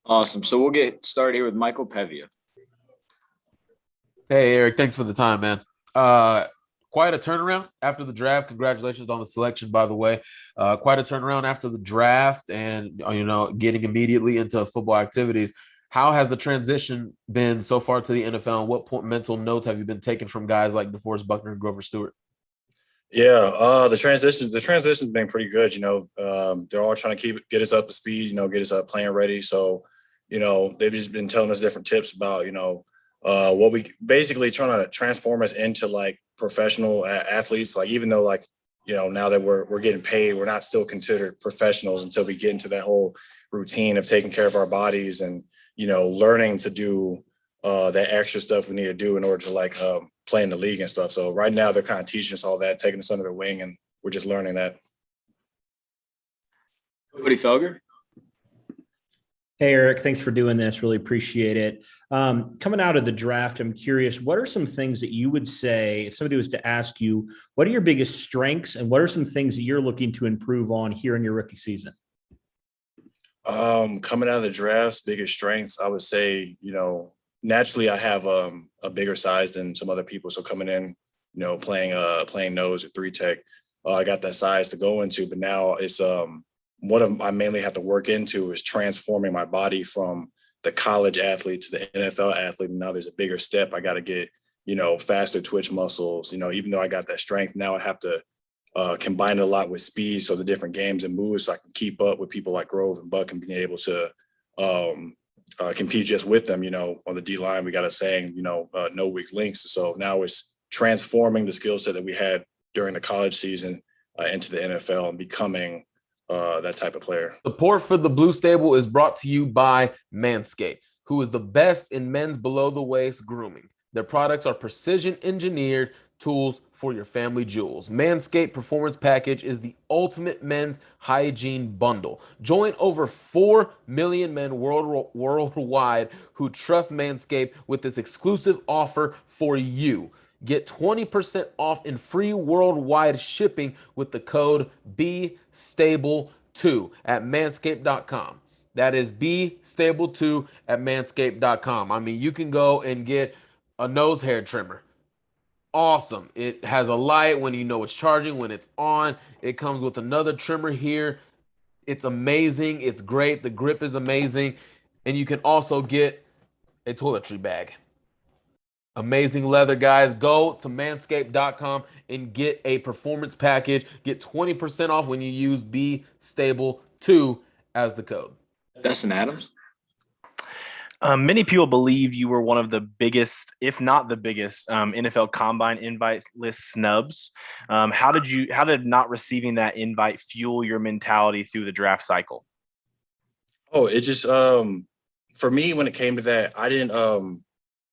Awesome. So we'll get started here with Michael Pevia. Hey, Eric, thanks for the time, man. Uh, Quite a turnaround after the draft. Congratulations on the selection, by the way. Quite a turnaround after the draft and, getting immediately into football activities. How has the transition been so far to the NFL? And what mental notes have you been taking from guys like DeForest Buckner and Grover Stewart? Yeah, the transition's been pretty good. They're all trying to get us up to speed. Get us up playing ready. So, they've just been telling us different tips about what we basically trying to transform us into like professional athletes. Like even though like now that we're getting paid, we're not still considered professionals until we get into that whole routine of taking care of our bodies and learning to do that extra stuff we need to do in order to like play in the league and stuff. So right now they're kind of teaching us all that, taking us under their wing, and we're just learning that. Cody Felger. Hey, Eric, thanks for doing this. Really appreciate it. Coming out of the draft, I'm curious, what are some things that you would say if somebody was to ask you, what are your biggest strengths and what are some things that you're looking to improve on here in your rookie season? Coming out of the draft's biggest strengths, I would say, naturally I have a bigger size than some other people. So coming in, playing nose at three tech, I got that size to go into, but now it's I mainly have to work into is transforming my body from the college athlete to the NFL athlete. And now there's a bigger step. I got to get, faster twitch muscles, even though I got that strength, now I have to combine it a lot with speed. So the different games and moves, so I can keep up with people like Grove and Buck and being able to compete just with them. On the D line, we got a saying, no weak links. So now it's transforming the skill set that we had during the college season into the NFL and becoming that type of player. Support for the Blue Stable is brought to you by Manscaped, who is the best in men's below-the-waist grooming. Their products are precision-engineered tools for your family jewels. Manscaped Performance Package is the ultimate men's hygiene bundle. Join over 4 million men worldwide who trust Manscaped with this exclusive offer for you. Get 20% off and free worldwide shipping with the code BSTABLE2 at manscaped.com. That is BSTABLE2 at manscaped.com. I mean, you can go and get a nose hair trimmer. Awesome. It has a light when you know it's charging, when it's on. It comes with another trimmer here. It's amazing. It's great. The grip is amazing. And you can also get a toiletry bag. Amazing leather, guys. Go to manscaped.com and get a performance package. Get 20% off when you use BSTABLE2 as the code. Dustin Adams. Many people believe you were one of the biggest, if not the biggest, NFL Combine invite list snubs. How did not receiving that invite fuel your mentality through the draft cycle? Oh, it just for me, when it came to that, I didn't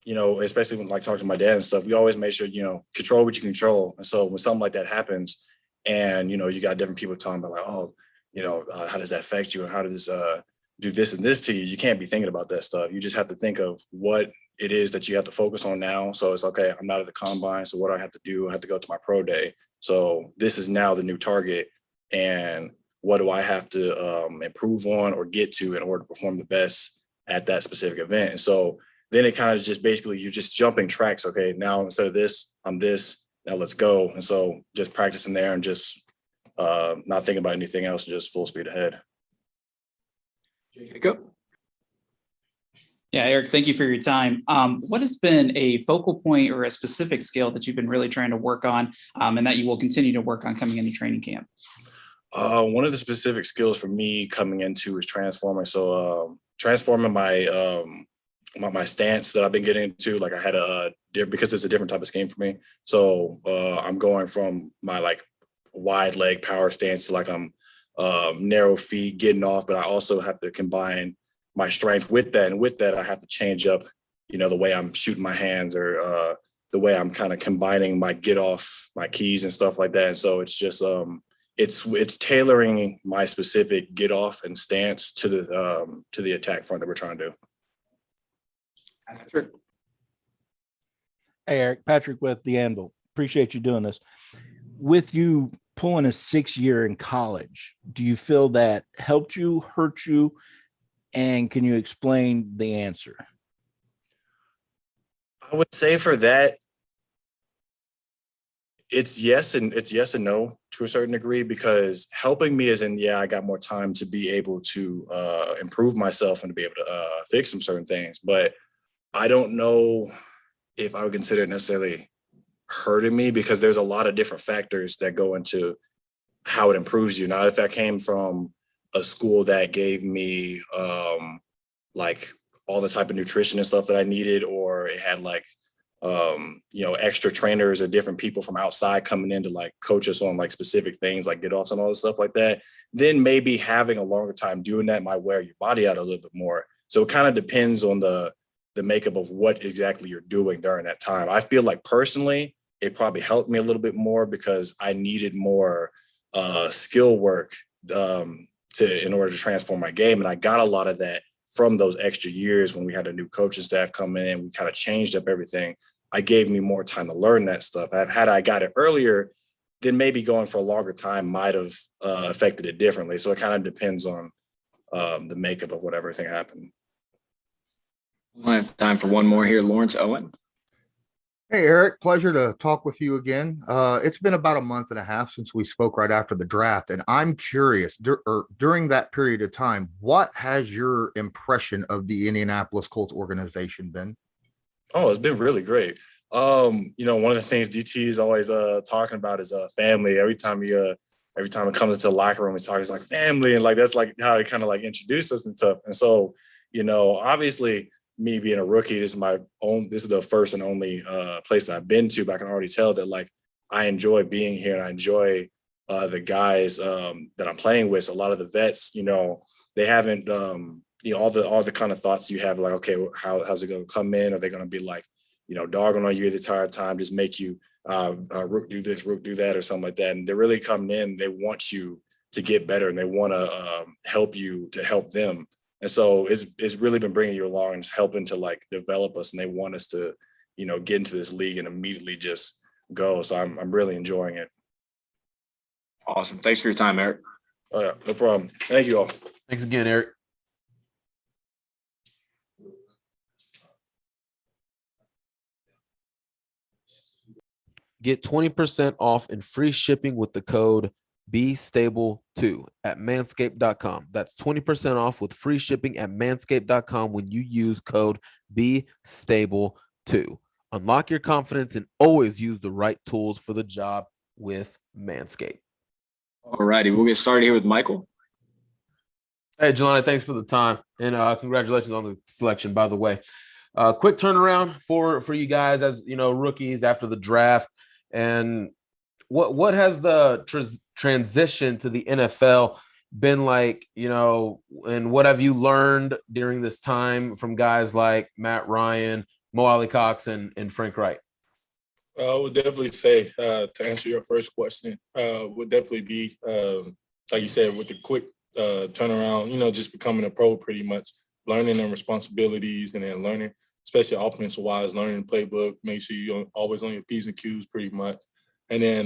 especially when like talking to my dad and stuff, we always make sure, control what you control. And so when something like that happens and, you got different people talking about like, oh, how does that affect you? And how does do this and this to you? You can't be thinking about that stuff. You just have to think of what it is that you have to focus on now. So it's okay, I'm not at the combine. So what do I have to do? I have to go to my pro day. So this is now the new target. And what do I have to improve on or get to in order to perform the best at that specific event? And so then it kind of just basically you're just jumping tracks. Okay, now instead of this, I'm this. Now let's go. And so just practicing there and just not thinking about anything else, just full speed ahead. Jacob. Yeah, Eric, thank you for your time. What has been a focal point or a specific skill that you've been really trying to work on and that you will continue to work on coming into training camp? One of the specific skills for me coming into is transforming. So transforming my stance that I've been getting into, like I had because it's a different type of scheme for me. So I'm going from my like wide leg power stance to like I'm narrow feet getting off, but I also have to combine my strength with that. And with that, I have to change up, the way I'm shooting my hands or the way I'm kind of combining my get off, my keys and stuff like that. And so it's just, it's tailoring my specific get off and stance to the attack front that we're trying to do. Patrick. Hey, Eric, Patrick with the Anvil. Appreciate you doing this. With you pulling a 6 year in college, do you feel that helped you, hurt you? And can you explain the answer? I would say for that, it's yes and no to a certain degree, because helping me is in, yeah, I got more time to be able to improve myself and to be able to fix some certain things. But I don't know if I would consider it necessarily hurting me, because there's a lot of different factors that go into how it improves you. Now, if I came from a school that gave me like all the type of nutrition and stuff that I needed, or it had like extra trainers or different people from outside coming in to like coach us on like specific things like get offs and all this stuff like that, then maybe having a longer time doing that might wear your body out a little bit more. So it kind of depends on the makeup of what exactly you're doing during that time. I feel like personally, it probably helped me a little bit more because I needed more skill work in order to transform my game. And I got a lot of that from those extra years when we had a new coaching staff come in, we kind of changed up everything. I gave me more time to learn that stuff. Had I got it earlier, then maybe going for a longer time might have affected it differently. So it kind of depends on the makeup of what everything happened. We'll have time for one more here. Lawrence Owen. Hey, Eric, pleasure to talk with you again. It's been about a month and a half since we spoke right after the draft, and I'm curious, during that period of time, what has your impression of the Indianapolis Colts organization been? Oh, it's been really great. One of the things DT is always talking about is family. Every time it comes into the locker room, it's like family, and like that's like how he kind of like introduced us and stuff. And so, obviously, me being a rookie, this is the first and only place that I've been to, but I can already tell that like I enjoy being here and I enjoy the guys that I'm playing with. So a lot of the vets, they haven't all the kind of thoughts you have, like, okay, how's it going to come in? Are they going to be like, dogging on you the entire time, just make you Rook do this, Rook do that, or something like that? And they're really coming in, they want you to get better and they want to help you to help them. And so it's really been bringing you along and helping to like develop us. And they want us to, get into this league and immediately just go. So I'm really enjoying it. Awesome. Thanks for your time, Eric. Oh, yeah, no problem. Thank you all. Thanks again, Eric. Get 20% off and free shipping with the code BStable2 at manscaped.com. That's 20% off with free shipping at manscaped.com when you use code BStable2. Unlock your confidence and always use the right tools for the job with Manscaped. All righty. We'll get started here with Michael. Hey, Jelani, thanks for the time. And congratulations on the selection, by the way. Quick turnaround for you guys as, rookies after the draft. And what has the transition to the NFL been like, and what have you learned during this time from guys like Matt Ryan, Mo Alley-Cox, and Frank Wright? I would definitely say, to answer your first question, would definitely be, like you said, with the quick turnaround, just becoming a pro pretty much, learning the responsibilities and then learning, especially offensive-wise, learning the playbook, make sure you're always on your P's and Q's pretty much. And then,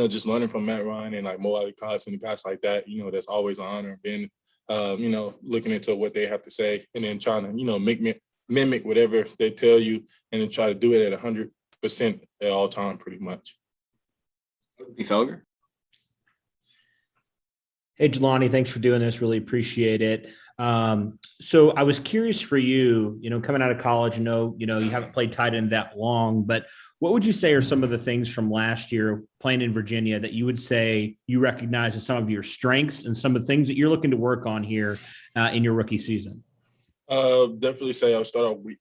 just learning from Matt Ryan and like Mo Alley-Cox and guys like that, that's always an honor. And then, looking into what they have to say and then trying to, mimic whatever they tell you and then try to do it at 100% at all time, pretty much. Felger. Hey, Jelani, thanks for doing this. Really appreciate it. So I was curious for you, coming out of college, you haven't played tight end that long, but what would you say are some of the things from last year playing in Virginia that you would say you recognize as some of your strengths and some of the things that you're looking to work on here in your rookie season? Definitely say I'll start off with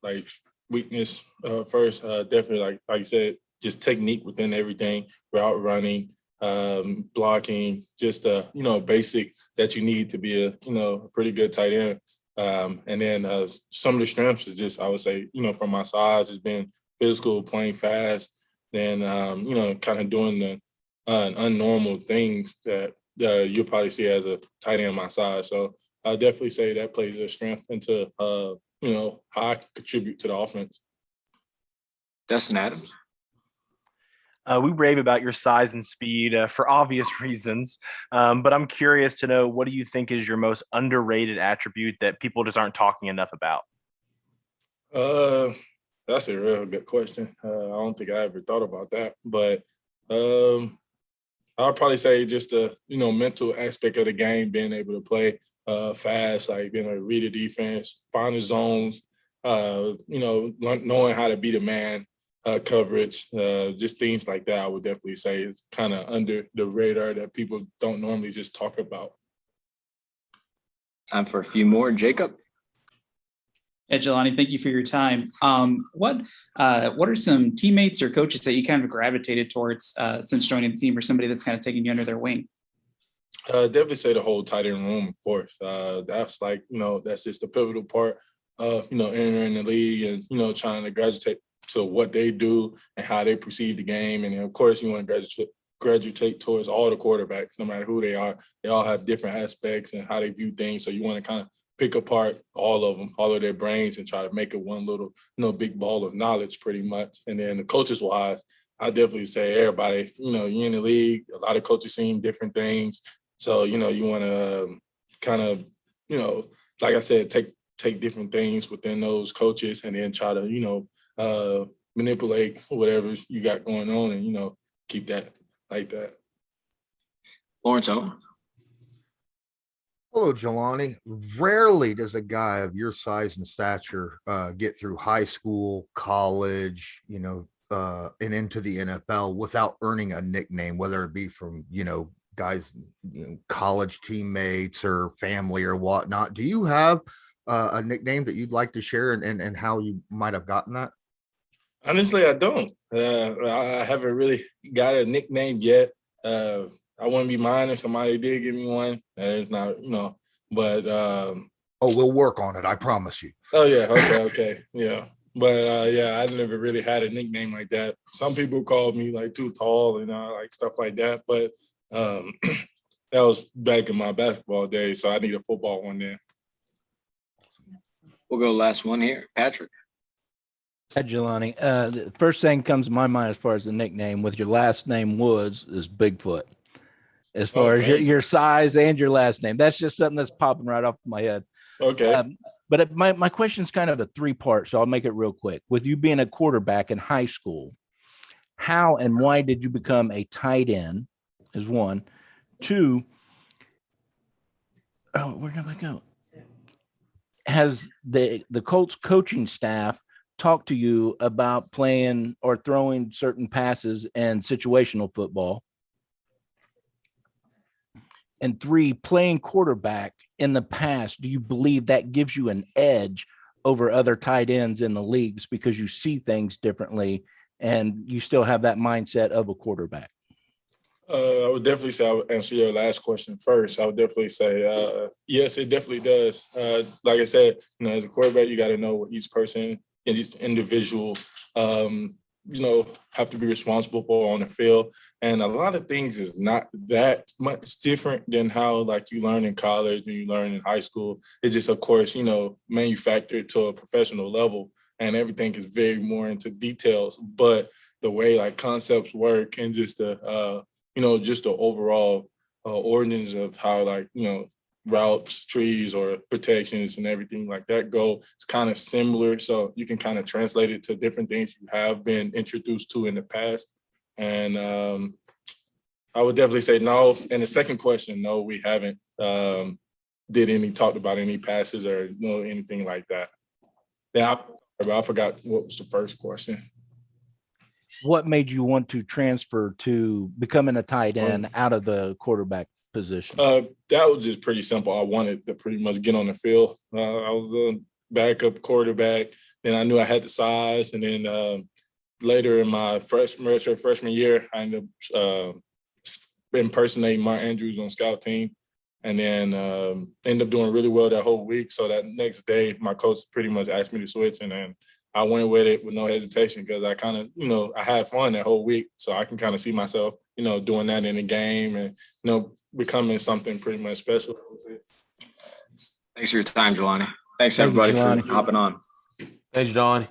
weakness first. Definitely like you said, just technique within everything, route running, blocking, just basic that you need to be a pretty good tight end. And then some of the strengths is just, I would say, from my size, it's been physical, playing fast, then kind of doing the unnormal things that you'll probably see as a tight end my size. So I'll definitely say that plays a strength into how I contribute to the offense. Dustin Adams. We rave about your size and speed for obvious reasons, but I'm curious to know, what do you think is your most underrated attribute that people just aren't talking enough about? That's a real good question. I don't think I ever thought about that, but I'll probably say just the mental aspect of the game, being able to play fast, like being able to read the defense, find the zones, knowing how to beat a man, coverage, just things like that. I would definitely say is kind of under the radar that people don't normally just talk about. Time for a few more. Jacob? Yeah, Jelani, thank you for your time. What are some teammates or coaches that you kind of gravitated towards since joining the team, or somebody that's kind of taking you under their wing? Definitely say the whole tight end room, of course. That's like, that's just the pivotal part of, entering the league and, trying to graduate to what they do and how they perceive the game. And then, of course, you want to graduate towards all the quarterbacks, no matter who they are. They all have different aspects and how they view things. So you want to kind of pick apart all of them, all of their brains, and try to make it one little, big ball of knowledge pretty much. And then the coaches wise, I definitely say everybody, you're in the league, a lot of coaches seeing different things. So, you want to kind of, like I said, take different things within those coaches and then try to, manipulate whatever you got going on and, keep that like that. Lawrence Owen? Hello, Jelani. Rarely does a guy of your size and stature get through high school, college, and into the NFL without earning a nickname, whether it be from, guys, college teammates or family or whatnot. Do you have a nickname that you'd like to share and how you might have gotten that? Honestly, I don't. I haven't really got a nickname yet. I wouldn't be mine if somebody did give me one. It's not, but. We'll work on it. I promise you. Oh, yeah. Okay. Yeah. But, I never really had a nickname like that. Some people called me like too tall and like stuff like that. But that was back in my basketball days. So I need a football one then. We'll go last one here. Patrick? Hi, Jelani. The first thing comes to my mind as far as the nickname with your last name Woods is Bigfoot. As far as your size and your last name, that's just something that's popping right off my head. Okay. But my question is kind of a three-part, so I'll make it real quick. With you being a quarterback in high school, how and why did you become a tight end? Is one. Two. Oh, where did I go? Has the Colts coaching staff talked to you about playing or throwing certain passes and situational football? And three, playing quarterback in the past, do you believe that gives you an edge over other tight ends in the leagues because you see things differently and you still have that mindset of a quarterback? I would definitely say I would answer your last question first. I would definitely say, yes, it definitely does. Like I said, as a quarterback, you got to know what each person, each individual, have to be responsible for on the field. And a lot of things is not that much different than how like you learn in college and you learn in high school. It's just, of course, manufactured to a professional level, and everything is very more into details. But the way like concepts work and just the just the overall origins of how like, routes, trees, or protections and everything like that go, it's kind of similar. So you can kind of translate it to different things you have been introduced to in the past. And I would definitely say no. And the second question, no, we haven't talked about any passes or anything like that. Yeah, I forgot what was the first question. What made you want to transfer to becoming a tight end out of the quarterback position? That was just pretty simple. I wanted to pretty much get on the field. I was a backup quarterback. Then I knew I had the size. And then later in my freshman year, I ended up impersonating Mark Andrews on scout team. And then ended up doing really well that whole week. So that next day, my coach pretty much asked me to switch. And then I went with it with no hesitation because I kind of, I had fun that whole week. So I can kind of see myself, doing that in the game and, becoming something pretty much special. Thanks for your time, Jelani. Thanks, everybody, for hopping on. Thanks, Jelani.